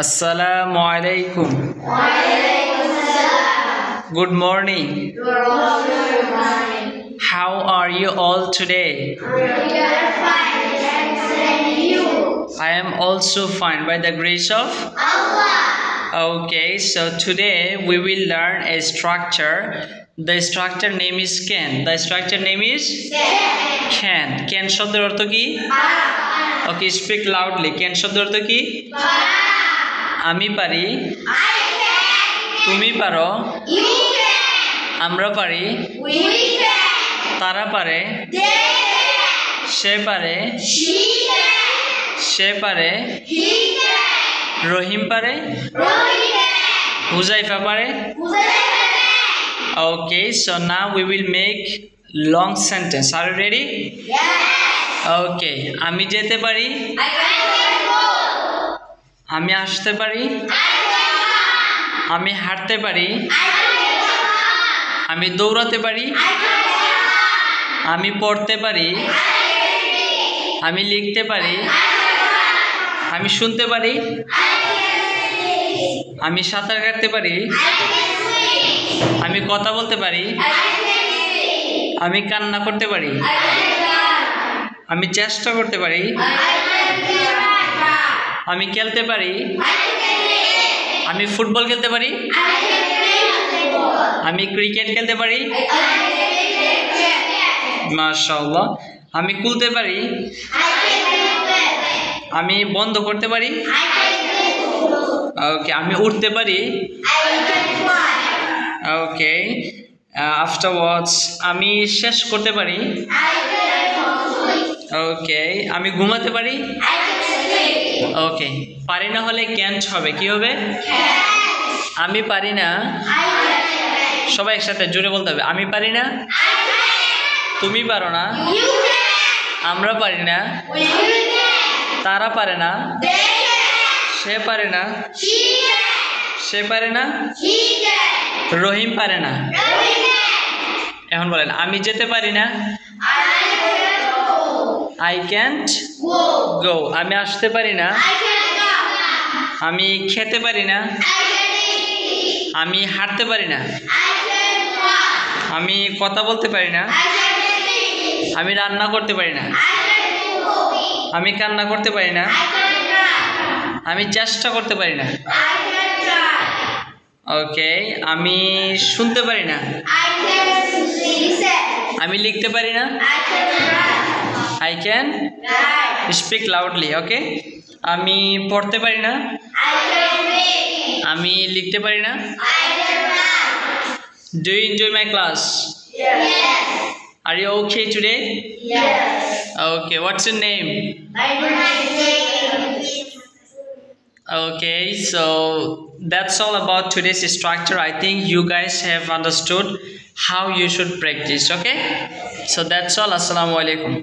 Assalamu alaikum. Good morning. Good morning. How are you all today? We are fine, thanks, and you? I am also fine by the grace of Allah. Okay, so today we will learn a structure. The structure name is can. The structure name is can. Can শব্দের অর্থ কি? Okay, speak loudly. Can শব্দের অর্থ কি? আমি পারি, তুমি পারো, আমরা পারি, তারা পারে, সে পারে, সে পারে, রহিম পারে, হুজাইফা পারে। Okay, so now we will make long sentence. Are you ready? Okay, আমি যেতে পারি, আমি আসতে পারি, আমি হাঁটতে পারি, আমি দৌড়াতে পারি, আমি পড়তে পারি, আমি লিখতে পারি, আমি শুনতে পারি, আমি সাঁতার কাটতে পারি, আমি কথা বলতে পারি, আমি কান্না করতে পারি, আমি চেষ্টা করতে পারি, আমি খেলতে পারি, আমি ফুটবল খেলতে পারি, আমি ক্রিকেট খেলতে পারি, মাশাআল্লাহ, আমি খুলতে পারি, আমি বন্ধ করতে পারি, ওকে, আমি উঠতে পারি, ওকে, আফটারওয়ার্ডস আমি শেষ করতে পারি, ওকে, আমি ঘুমাতে পারি, ওকে, পারি না হলে ক্যান্ট হবে, কি হবে? আমি পারি না, সবাই একসাথে জোরে বলতে হবে, আমি পারি না, তুমি পারো না, আমরা পারি না, তারা পারে না, সে পারে না, সে পারে না, রহিম পারে না। এখন বলেন, আমি যেতে পারি না, I can't go. আমি আসতে পারি না, আমি খেতে পারি না, আমি হাঁটতে পারি না, আমি কথা বলতে পারি না, আমি রান্না করতে পারি না, আমি কান্না করতে পারি না, আমি চেষ্টা করতে পারি না, ওকে, আমি শুনতে পারি না, আমি লিখতে পারি না, I can speak loudly, okay? আমি পড়তে পারি না, আমি লিখতে পারি না। Do you enjoy my class? Yes. Are you okay today? Yes. Okay, what's your name? Okay, so that's all about today's structure. I think you guys have understood how you should practice, okay? So that's all. Assalamu alaikum.